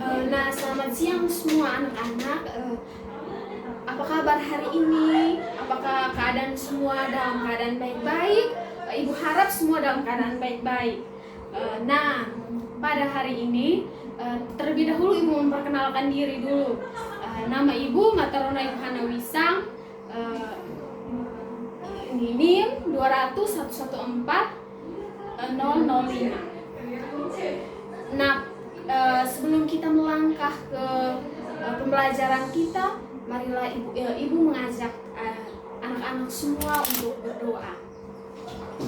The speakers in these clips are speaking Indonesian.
Nah, selamat siang semua anak-anak. Apa kabar hari ini? Apakah keadaan semua dalam keadaan baik-baik? Ibu harap semua dalam keadaan baik-baik. Nah, pada hari ini terlebih dahulu Ibu memperkenalkan diri dulu. Nama Ibu Matarona Ibu Hana Wisang. NIM 200114005. Nah, sebelum kita melangkah ke pembelajaran kita, marilah ibu mengajak anak-anak semua untuk berdoa.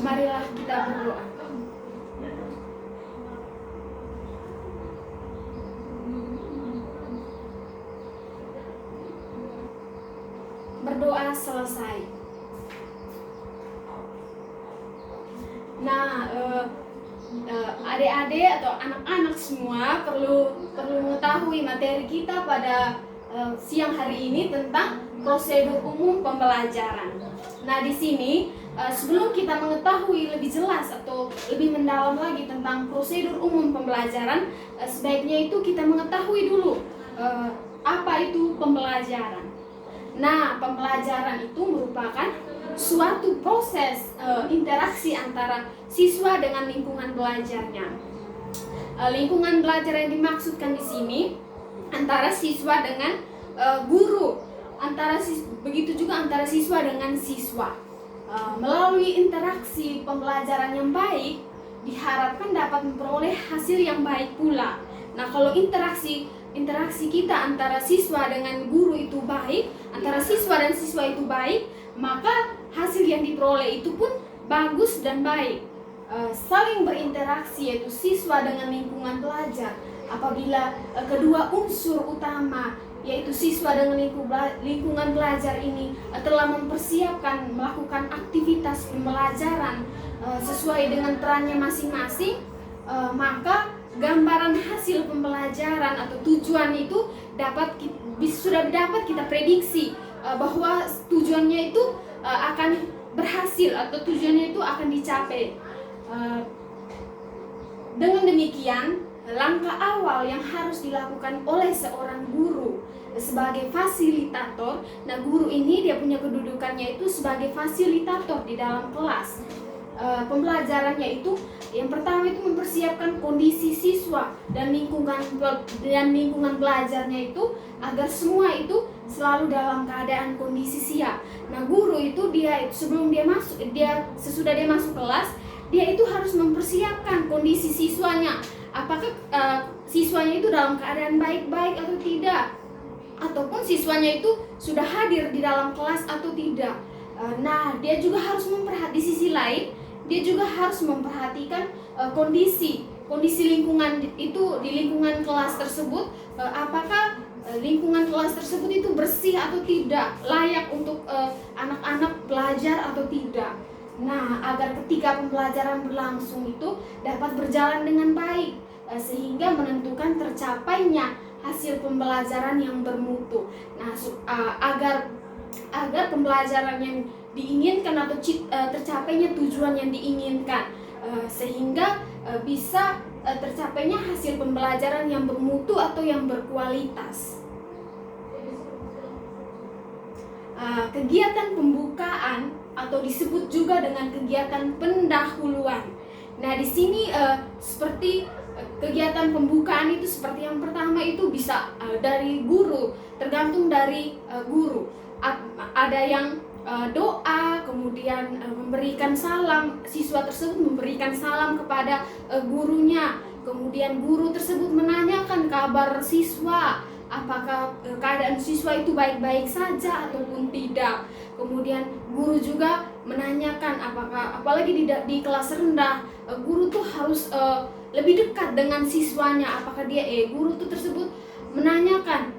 Marilah kita berdoa. Berdoa selesai. Nah, adik-adik atau anak-anak semua perlu mengetahui materi kita pada siang hari ini tentang prosedur umum pembelajaran. Nah, di sini sebelum kita mengetahui lebih jelas atau lebih mendalam lagi tentang prosedur umum pembelajaran, sebaiknya itu kita mengetahui dulu apa itu pembelajaran. Nah, pembelajaran itu merupakan suatu proses interaksi antara siswa dengan lingkungan belajarnya. Lingkungan belajar yang dimaksudkan di sini antara siswa dengan guru, begitu juga antara siswa dengan siswa. Melalui interaksi pembelajaran yang baik, diharapkan dapat memperoleh hasil yang baik pula. Nah, kalau interaksi kita antara siswa dengan guru itu baik, antara siswa dan siswa itu baik, maka hasil yang diperoleh itu pun bagus dan baik. Saling berinteraksi yaitu siswa dengan lingkungan belajar. Apabila kedua unsur utama yaitu siswa dengan lingkungan belajar ini telah mempersiapkan melakukan aktivitas pembelajaran sesuai dengan perannya masing-masing, maka gambaran hasil pembelajaran atau tujuan itu sudah dapat kita prediksi bahwa tujuannya itu akan berhasil atau tujuannya itu akan dicapai. Dengan demikian, langkah awal yang harus dilakukan oleh seorang guru sebagai fasilitator. Nah, guru ini dia punya kedudukannya itu sebagai fasilitator di dalam kelas. Pembelajarannya itu yang pertama itu mempersiapkan kondisi siswa dan lingkungan belajarnya itu agar semua itu selalu dalam keadaan kondisi siap. Nah, guru itu sesudah dia masuk kelas, dia itu harus mempersiapkan kondisi siswanya. Apakah siswanya itu dalam keadaan baik-baik atau tidak, ataupun siswanya itu sudah hadir di dalam kelas atau tidak. Nah, dia juga harus di sisi lain dia juga harus memperhatikan kondisi lingkungan itu di lingkungan kelas tersebut, apakah lingkungan kelas tersebut itu bersih atau tidak, layak untuk anak-anak belajar atau tidak. Nah, agar ketika pembelajaran berlangsung itu dapat berjalan dengan baik, sehingga menentukan tercapainya hasil pembelajaran yang bermutu. Nah, agar pembelajaran yang diinginkan atau tercapainya tujuan yang diinginkan, sehingga bisa tercapainya hasil pembelajaran yang bermutu atau yang berkualitas. Kegiatan pembukaan atau disebut juga dengan kegiatan pendahuluan. Nah, di sini seperti kegiatan pembukaan itu seperti yang pertama itu bisa dari guru, tergantung dari guru. Ada yang doa, kemudian memberikan salam, siswa tersebut memberikan salam kepada gurunya, kemudian guru tersebut menanyakan kabar siswa, apakah keadaan siswa itu baik-baik saja ataupun tidak. Kemudian guru juga menanyakan apalagi di kelas rendah, guru tuh harus lebih dekat dengan siswanya. Apakah guru tuh tersebut menanyakan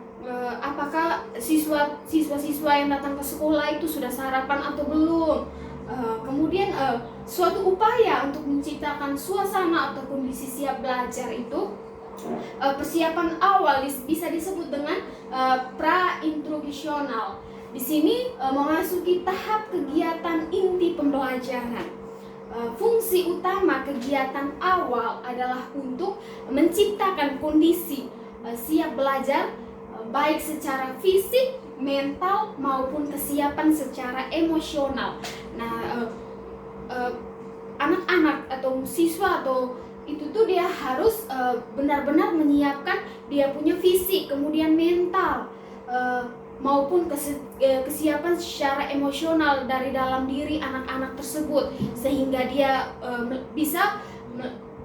apakah siswa-siswa yang datang ke sekolah itu sudah sarapan atau belum. Kemudian suatu upaya untuk menciptakan suasana atau kondisi siap belajar itu, persiapan awal bisa disebut dengan pra-instruksional. Di sini memasuki tahap kegiatan inti pembelajaran. Fungsi utama kegiatan awal adalah untuk menciptakan kondisi siap belajar, baik secara fisik, mental maupun kesiapan secara emosional. Nah, anak-anak atau siswa atau itu tuh dia harus benar-benar menyiapkan dia punya fisik, kemudian mental, maupun kesiapan secara emosional dari dalam diri anak-anak tersebut, sehingga dia bisa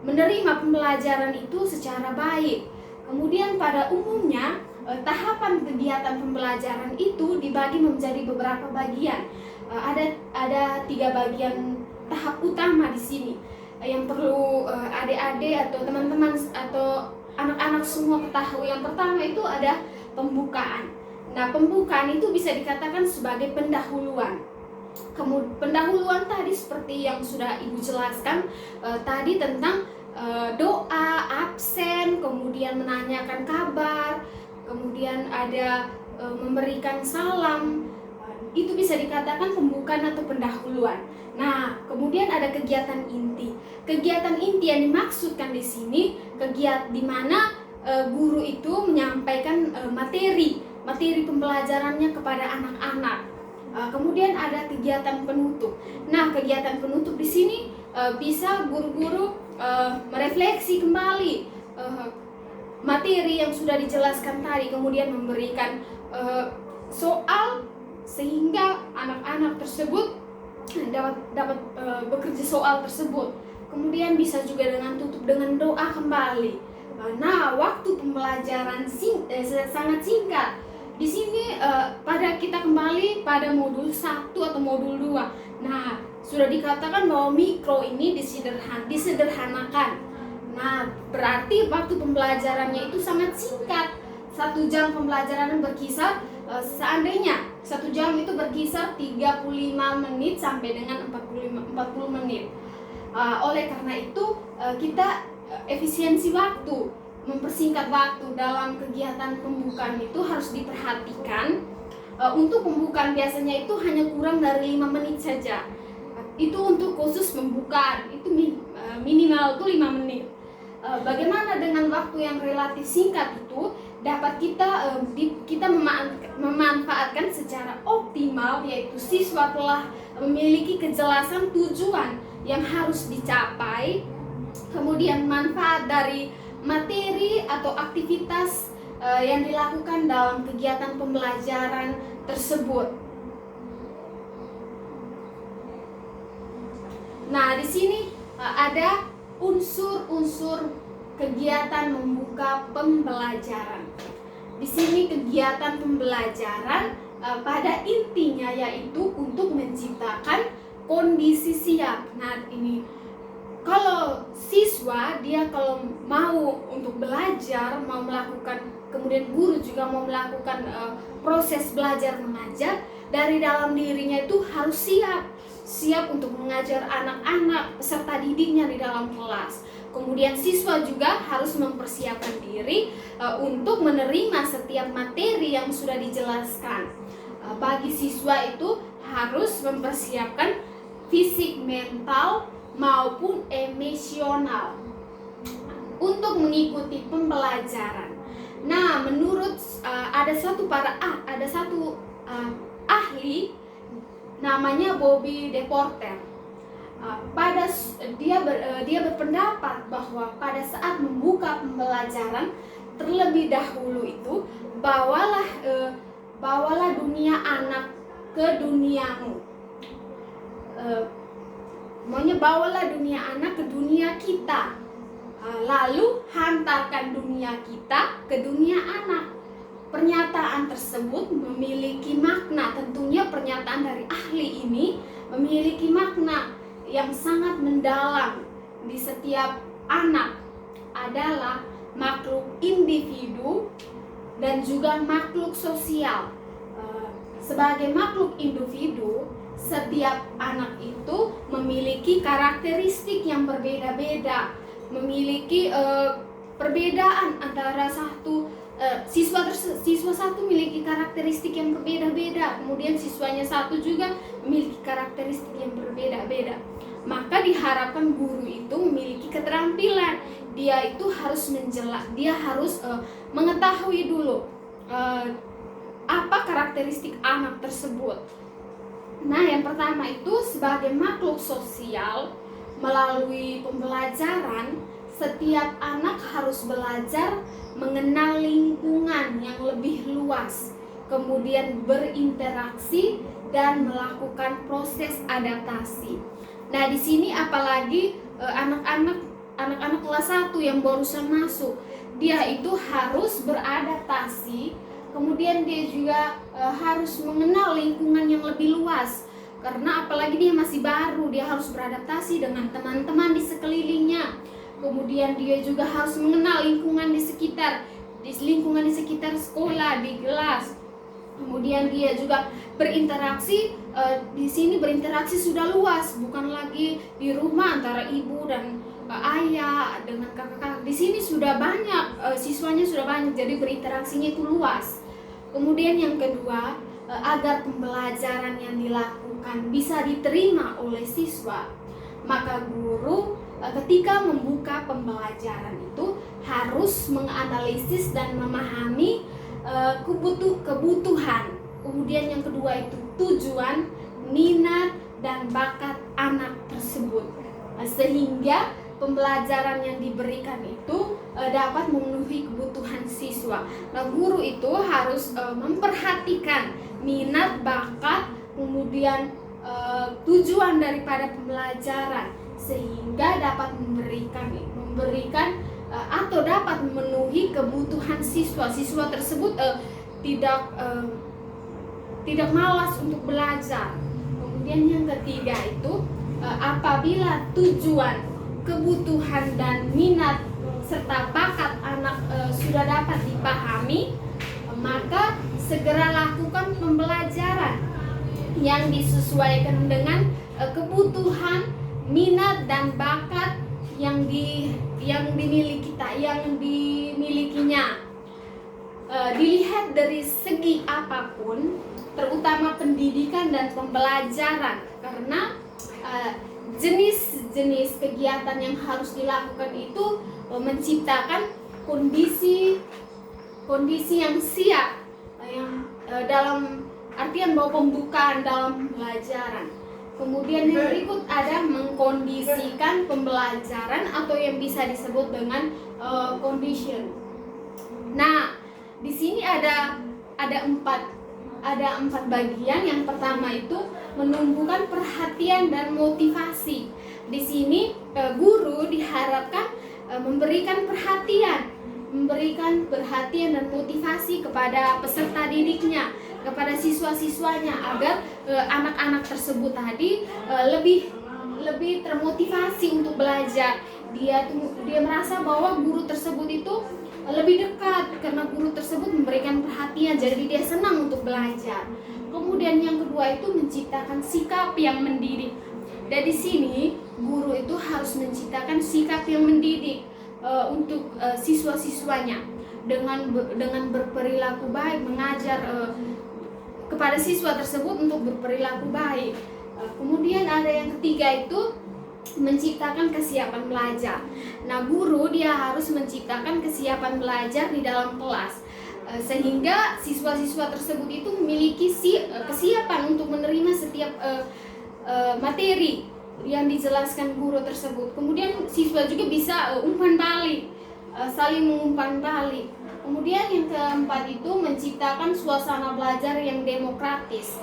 menerima pembelajaran itu secara baik. Kemudian pada umumnya tahapan kegiatan pembelajaran itu dibagi menjadi beberapa bagian. Ada 3 bagian tahap utama di sini yang perlu adik-adik atau teman-teman atau anak-anak semua ketahui. Yang pertama itu ada pembukaan. Nah, pembukaan itu bisa dikatakan sebagai pendahuluan. Pendahuluan tadi seperti yang sudah Ibu jelaskan tadi tentang doa, absen, kemudian menanyakan kabar, kemudian ada memberikan salam. Itu bisa dikatakan pembukaan atau pendahuluan. Nah, kemudian ada kegiatan inti. Kegiatan inti yang dimaksudkan di sini kegiatan di mana guru itu menyampaikan materi pembelajarannya kepada anak-anak. Kemudian ada kegiatan penutup. Nah, kegiatan penutup di sini bisa guru-guru merefleksi kembali materi yang sudah dijelaskan tadi, kemudian memberikan soal sehingga anak-anak tersebut dapat bekerja soal tersebut. Kemudian bisa juga dengan tutup dengan doa kembali. Nah, waktu pembelajaran sangat singkat. Di sini pada kita kembali pada modul 1 atau modul 2. Nah, sudah dikatakan bahwa mikro ini disederhanakan. Nah, berarti waktu pembelajarannya itu sangat singkat. 1 jam pembelajaran berkisar seandainya 1 jam itu berkisar 35 menit sampai dengan 40 menit. Oleh karena itu kita efisiensi waktu, mempersingkat waktu dalam kegiatan pembukaan itu harus diperhatikan. Untuk pembukaan biasanya itu hanya kurang dari 5 menit saja. Itu untuk khusus pembukaan, itu minimal tuh 5 menit. Bagaimana dengan waktu yang relatif singkat itu dapat kita memanfaatkan secara optimal, yaitu siswa telah memiliki kejelasan tujuan yang harus dicapai, kemudian manfaat dari materi atau aktivitas yang dilakukan dalam kegiatan pembelajaran tersebut. Nah, di sini ada unsur-unsur kegiatan membuka pembelajaran. Di sini kegiatan pembelajaran pada intinya yaitu untuk menciptakan kondisi siap. Nah, ini kalau siswa dia kalau mau untuk belajar, mau melakukan, kemudian guru juga mau melakukan proses belajar mengajar, dari dalam dirinya itu harus siap untuk mengajar anak-anak peserta didiknya di dalam kelas. Kemudian siswa juga harus mempersiapkan diri untuk menerima setiap materi yang sudah dijelaskan. Bagi siswa itu harus mempersiapkan fisik, mental maupun emosional untuk mengikuti pembelajaran. Nah, menurut ada satu ahli namanya Bobby Deporter. Dia berpendapat bahwa pada saat membuka pembelajaran terlebih dahulu itu bawalah dunia anak ke duniamu. Bawalah dunia anak ke dunia kita, lalu hantarkan dunia kita ke dunia anak. Pernyataan tersebut memiliki makna, tentunya pernyataan dari ahli ini memiliki makna yang sangat mendalam. Di setiap anak adalah makhluk individu dan juga makhluk sosial. Sebagai makhluk individu, setiap anak itu memiliki karakteristik yang berbeda-beda, memiliki perbedaan antara siswa satu memiliki karakteristik yang berbeda-beda, kemudian siswanya satu juga memiliki karakteristik yang berbeda-beda. maka diharapkan guru itu memiliki keterampilan. Dia itu harus dia harus mengetahui dulu apa karakteristik anak tersebut. Nah, yang pertama itu sebagai makhluk sosial, melalui pembelajaran setiap anak harus belajar mengenal lingkungan yang lebih luas, kemudian berinteraksi dan melakukan proses adaptasi. Nah, di sini apalagi anak-anak kelas 1 yang barusan masuk, dia itu harus beradaptasi. Kemudian dia juga harus mengenal lingkungan yang lebih luas, karena apalagi dia masih baru, dia harus beradaptasi dengan teman-teman di sekelilingnya. Kemudian dia juga harus mengenal lingkungan di sekitar sekolah, di kelas. Kemudian dia juga berinteraksi, di sini berinteraksi sudah luas, bukan lagi di rumah antara ibu dan ayah dengan kakak-kakak. Di sini sudah banyak, siswanya sudah banyak, jadi berinteraksinya itu luas. Kemudian yang kedua, agar pembelajaran yang dilakukan bisa diterima oleh siswa, maka guru ketika membuka pembelajaran itu harus menganalisis dan memahami kebutuhan. Kemudian yang kedua itu tujuan, minat, dan bakat anak tersebut, sehingga pembelajaran yang diberikan itu dapat memenuhi kebutuhan siswa. Nah, guru itu harus memperhatikan minat, bakat, kemudian tujuan daripada pembelajaran, sehingga dapat memberikan atau dapat memenuhi kebutuhan siswa. Siswa tersebut tidak malas untuk belajar. Kemudian yang ketiga itu apabila tujuan, kebutuhan, dan minat serta bakat anak sudah dapat dipahami, maka segera lakukan pembelajaran yang disesuaikan dengan kebutuhan, minat, dan bakat yang dimilikinya. Dilihat dari segi apapun, terutama pendidikan dan pembelajaran, karena jenis-jenis kegiatan yang harus dilakukan itu menciptakan kondisi yang siap, yang dalam artian bahwa pembukaan dalam pembelajaran. Kemudian yang berikut ada mengkondisikan pembelajaran atau yang bisa disebut dengan condition. Nah, di sini ada empat bagian. Yang pertama itu menumbuhkan perhatian dan motivasi. Di sini guru diharapkan memberikan perhatian dan motivasi kepada peserta didiknya, kepada siswa-siswanya, agar anak-anak tersebut tadi lebih termotivasi untuk belajar. Dia merasa bahwa guru tersebut itu lebih dekat karena guru tersebut memberikan perhatian, jadi dia senang untuk belajar. Kemudian yang kedua itu menciptakan sikap yang mendidik. Dan di sini guru itu harus menciptakan sikap yang mendidik untuk siswa-siswanya dengan berperilaku baik, mengajar kepada siswa tersebut untuk berperilaku baik. Kemudian ada yang ketiga itu menciptakan kesiapan belajar. Nah, guru dia harus menciptakan kesiapan belajar di dalam kelas, sehingga siswa-siswa tersebut itu memiliki kesiapan untuk menerima setiap materi yang dijelaskan guru tersebut. Kemudian siswa juga bisa umpan balik, saling mengumpan balik. Kemudian yang keempat itu menciptakan suasana belajar yang demokratis.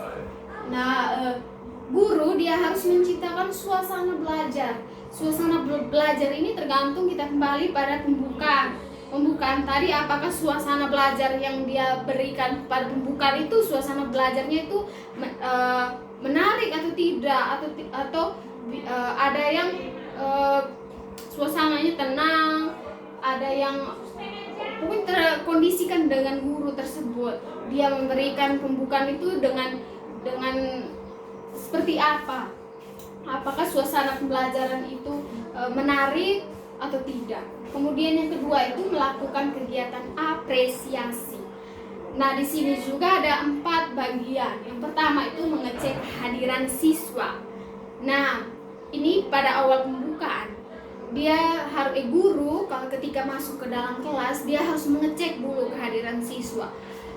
Nah, guru dia harus menciptakan suasana belajar. Suasana belajar ini tergantung kita kembali pada pembukaan tadi, apakah suasana belajar yang dia berikan pada pembukaan itu suasana belajarnya itu menarik atau tidak, atau ada yang suasananya tenang, ada yang mungkin terkondisikan dengan guru tersebut. Dia memberikan pembukaan itu dengan seperti apa? Apakah suasana pembelajaran itu menarik atau tidak? Kemudian yang kedua itu melakukan kegiatan apresiasi. Nah, di sini juga ada 4 bagian. Yang pertama itu mengecek kehadiran siswa. Nah, ini pada awal pembukaan. Dia harus guru kalau ketika masuk ke dalam kelas dia harus mengecek dulu kehadiran siswa.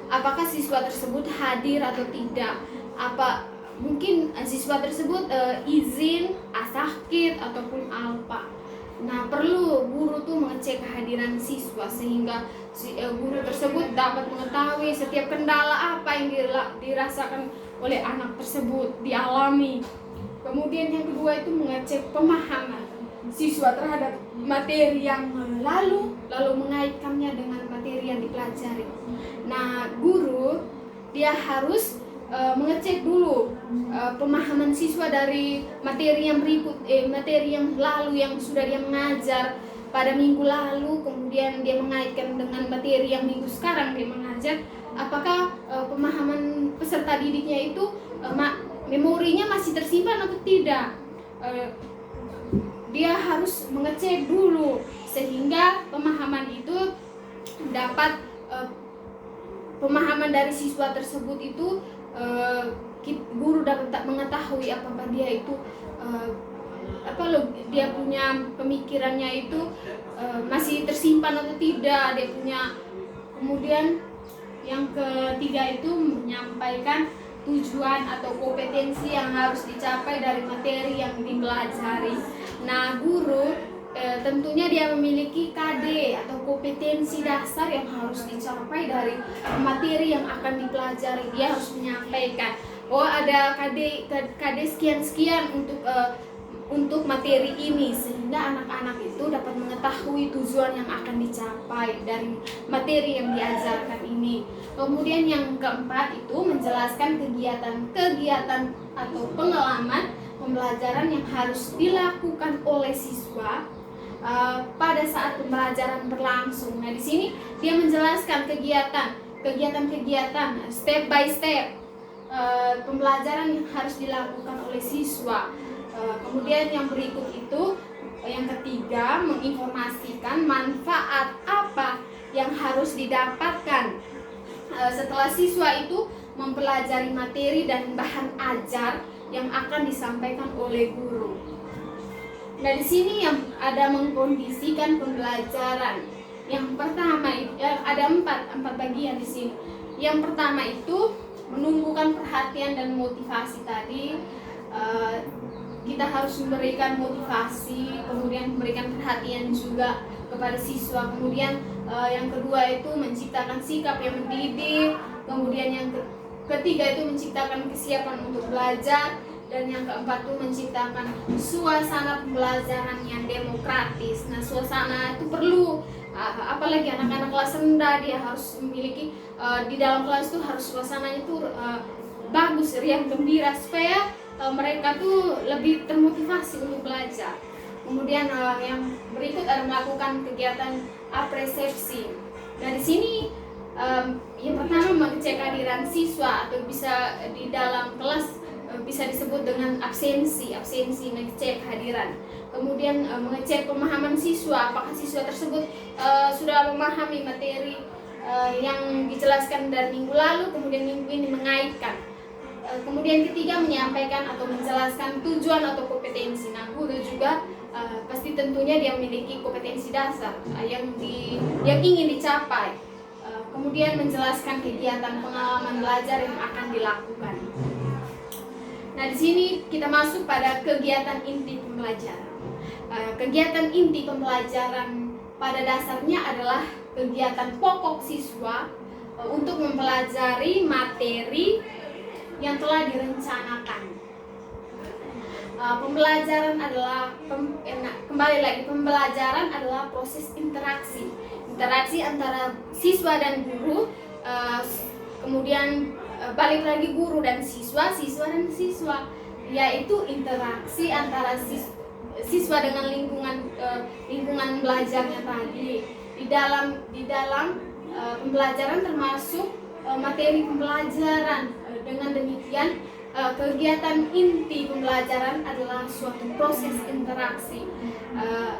Apakah siswa tersebut hadir atau tidak? Apa mungkin siswa tersebut izin, sakit ataupun apa. Nah, perlu guru tuh mengecek kehadiran siswa sehingga guru tersebut dapat mengetahui setiap kendala apa yang dirasakan oleh anak tersebut, dialami. Kemudian yang kedua itu mengecek pemahaman siswa terhadap materi yang lalu mengaitkannya dengan materi yang dipelajari. Nah, guru dia harus mengecek dulu pemahaman siswa dari materi yang berikut, materi yang lalu yang sudah dia mengajar pada minggu lalu, kemudian dia mengaitkan dengan materi yang minggu sekarang dia mengajar. Apakah pemahaman peserta didiknya itu memorinya masih tersimpan atau tidak? Dia harus mengecek dulu sehingga pemahaman itu dapat pemahaman dari siswa tersebut itu guru dapat mengetahui apakah dia itu dia punya pemikirannya itu masih tersimpan atau tidak, dia punya. Kemudian yang ketiga itu menyampaikan tujuan atau kompetensi yang harus dicapai dari materi yang dipelajari. Nah, guru tentunya dia memiliki KD atau kompetensi dasar yang harus dicapai dari materi yang akan dipelajari. Dia harus menyampaikan, ada KD sekian-sekian untuk materi ini, sehingga anak-anak itu dapat mengetahui tujuan yang akan dicapai dari materi yang diajarkan ini. Kemudian yang keempat itu menjelaskan kegiatan atau pengalaman pembelajaran yang harus dilakukan oleh siswa pada saat pembelajaran berlangsung. Nah, di sini dia menjelaskan kegiatan step by step pembelajaran yang harus dilakukan oleh siswa. Kemudian yang berikut itu yang ketiga, menginformasikan manfaat apa yang harus didapatkan setelah siswa itu mempelajari materi dan bahan ajar yang akan disampaikan oleh guru. Nah, di sini yang ada mengkondisikan pembelajaran. Yang pertama ada empat bagian di sini. Yang pertama itu menumbuhkan perhatian dan motivasi tadi. Kita harus memberikan motivasi, kemudian memberikan perhatian juga kepada siswa. Kemudian yang kedua itu menciptakan sikap yang mendidik. Kemudian yang ketiga itu menciptakan kesiapan untuk belajar. Dan yang keempat itu menciptakan suasana pembelajaran yang demokratis. Nah, suasana itu perlu, apalagi anak-anak kelas rendah, dia harus memiliki di dalam kelas itu harus suasananya itu bagus, riang gembira, supaya mereka tuh lebih termotivasi untuk belajar. Kemudian yang berikut ada melakukan kegiatan apresepsi. Nah, di sini yang pertama mengecek kehadiran siswa, atau bisa di dalam kelas bisa disebut dengan absensi mengecek kehadiran. Kemudian mengecek pemahaman siswa, apakah siswa tersebut sudah memahami materi yang dijelaskan dari minggu lalu, kemudian minggu ini mengaitkan. Kemudian ketiga, menyampaikan atau menjelaskan tujuan atau kompetensi. Nah, guru juga pasti tentunya dia memiliki kompetensi dasar yang ingin dicapai. Kemudian menjelaskan kegiatan pengalaman belajar yang akan dilakukan. Nah, di sini kita masuk pada kegiatan inti pembelajaran. Kegiatan inti pembelajaran pada dasarnya adalah kegiatan pokok siswa untuk mempelajari materi yang telah direncanakan. Pembelajaran adalah pembelajaran adalah proses interaksi antara siswa dan guru, kemudian balik lagi guru dan siswa dan siswa, yaitu interaksi antara siswa dengan lingkungan belajarnya tadi. Di dalam pembelajaran termasuk materi pembelajaran. Dengan demikian, kegiatan inti pembelajaran adalah suatu proses interaksi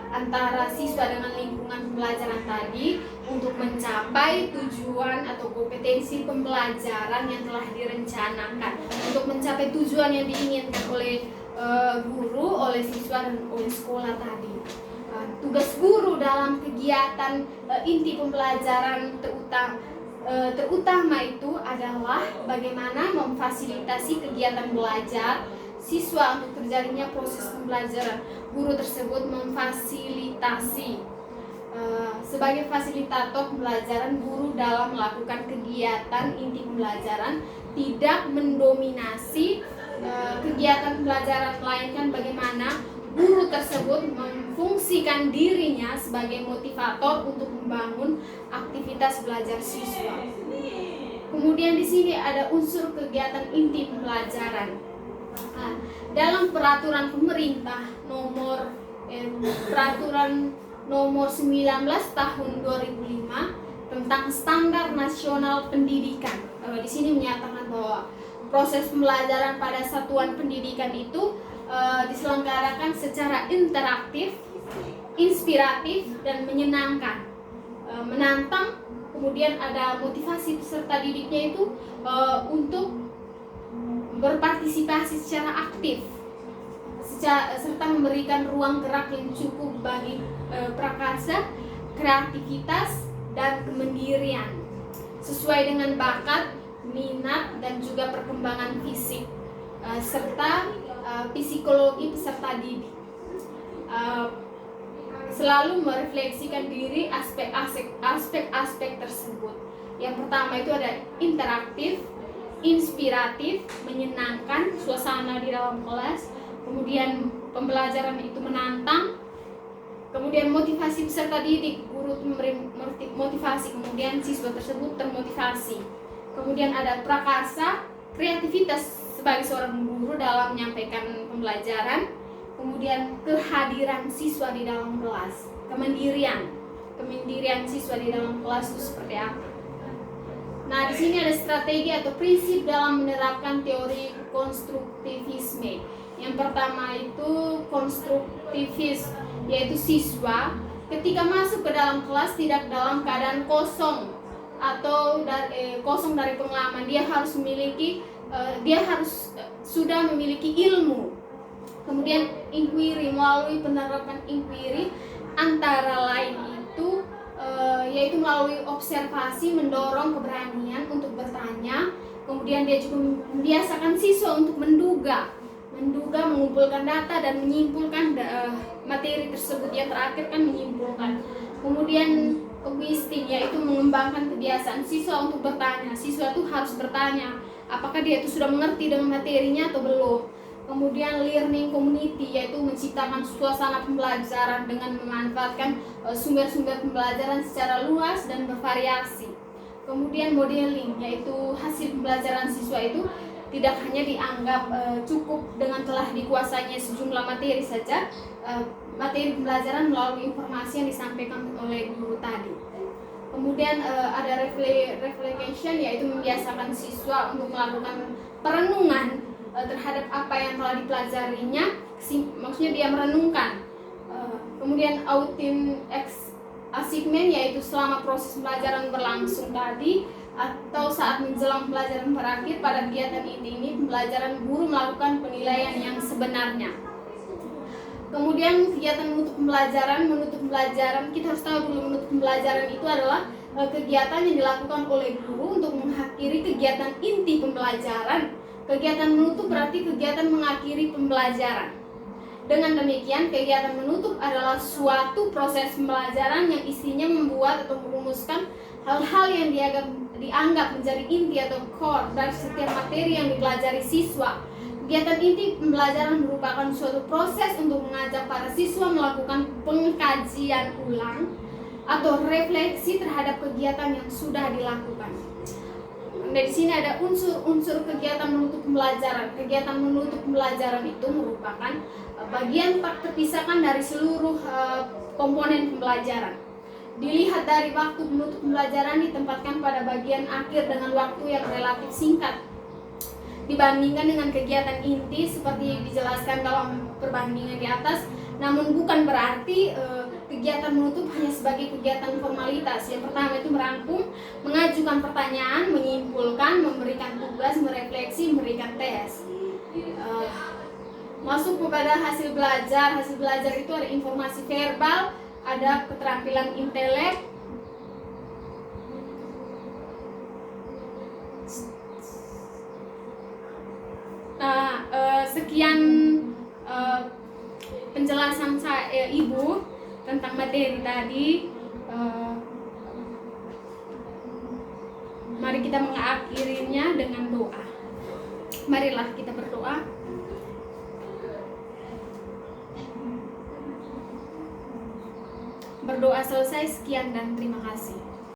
antara siswa dengan lingkungan pembelajaran tadi untuk mencapai tujuan atau kompetensi pembelajaran yang telah direncanakan. Untuk mencapai tujuan yang diinginkan oleh guru, oleh siswa, dan oleh sekolah tadi. Tugas guru dalam kegiatan inti pembelajaran terutama itu adalah bagaimana memfasilitasi kegiatan belajar siswa untuk terjadinya proses pembelajaran. Guru tersebut memfasilitasi sebagai fasilitator pembelajaran. Guru dalam melakukan kegiatan inti pembelajaran tidak mendominasi kegiatan pembelajaran, melainkan bagaimana guru tersebut memfungsikan dirinya sebagai motivator untuk membangun aktivitas belajar siswa. Kemudian di sini ada unsur kegiatan inti pembelajaran. Dalam peraturan pemerintah peraturan nomor 19 tahun 2005 tentang standar nasional pendidikan, di sini menyatakan bahwa proses pembelajaran pada satuan pendidikan itu diselenggarakan secara interaktif, inspiratif, dan menyenangkan, menantang. Kemudian ada motivasi peserta didiknya itu untuk berpartisipasi secara aktif, serta memberikan ruang gerak yang cukup bagi prakarsa, kreativitas, dan kemandirian sesuai dengan bakat, minat, dan juga perkembangan fisik serta psikologi peserta didik. Selalu merefleksikan diri aspek-aspek tersebut. Yang pertama itu ada interaktif, inspiratif, menyenangkan, suasana di dalam kelas. Kemudian pembelajaran itu menantang. Kemudian motivasi peserta didik, guru memberi motivasi, kemudian siswa tersebut termotivasi. Kemudian ada prakarsa, kreativitas sebagai seorang guru dalam menyampaikan pembelajaran. Kemudian kehadiran siswa di dalam kelas, kemandirian siswa di dalam kelas itu seperti apa. Nah, di sini ada strategi atau prinsip dalam menerapkan teori konstruktivisme. Yang pertama itu konstruktivis, yaitu siswa ketika masuk ke dalam kelas tidak dalam keadaan kosong atau kosong dari pengalaman. Dia harus sudah memiliki ilmu. Kemudian inquiry, melalui penerapan inquiry antara lain itu yaitu melalui observasi mendorong keberanian untuk bertanya. Kemudian dia juga membiasakan siswa untuk menduga, mengumpulkan data dan menyimpulkan materi tersebut. Yang terakhir kan menyimpulkan. Kemudian questing, yaitu mengembangkan kebiasaan siswa untuk bertanya. Siswa itu harus bertanya apakah dia itu sudah mengerti dengan materinya atau belum. Kemudian learning community, yaitu menciptakan suasana pembelajaran dengan memanfaatkan sumber-sumber pembelajaran secara luas dan bervariasi. Kemudian modeling, yaitu hasil pembelajaran siswa itu tidak hanya dianggap cukup dengan telah dikuasainya sejumlah materi saja, materi pembelajaran melalui informasi yang disampaikan oleh guru tadi. Kemudian ada reflection, yaitu membiasakan siswa untuk melakukan perenungan terhadap apa yang telah dipelajarinya, maksudnya dia merenungkan. Kemudian outing achievement, yaitu selama proses pembelajaran berlangsung tadi atau saat menjelang pembelajaran berakhir pada kegiatan ini pembelajaran, guru melakukan penilaian yang sebenarnya. Kemudian kegiatan menutup pembelajaran, kita harus tahu dulu menutup pembelajaran itu adalah kegiatan yang dilakukan oleh guru untuk mengakhiri kegiatan inti pembelajaran. Kegiatan menutup berarti kegiatan mengakhiri pembelajaran. Dengan demikian, kegiatan menutup adalah suatu proses pembelajaran yang isinya membuat atau merumuskan hal-hal yang dianggap menjadi inti atau core dari setiap materi yang dipelajari siswa. Kegiatan inti pembelajaran merupakan suatu proses untuk mengajak para siswa melakukan pengkajian ulang atau refleksi terhadap kegiatan yang sudah dilakukan. Nah, di sini ada unsur-unsur kegiatan menutup pembelajaran. Kegiatan menutup pembelajaran itu merupakan bagian tak terpisahkan dari seluruh komponen pembelajaran. Dilihat dari waktu menutup pembelajaran ditempatkan pada bagian akhir dengan waktu yang relatif singkat dibandingkan dengan kegiatan inti seperti dijelaskan dalam perbandingan di atas. Namun bukan berarti kegiatan menutup hanya sebagai kegiatan formalitas. Yang pertama itu merangkum, mengajukan pertanyaan, menyimpulkan, memberikan tugas, merefleksi, memberikan tes. masuk kepada hasil belajar. Hasil belajar itu ada informasi verbal, ada keterampilan intelek, sekian penjelasan saya Ibu tentang materi tadi. Mari kita mengakhirinya dengan doa. Marilah kita berdoa. Berdoa selesai, sekian dan terima kasih.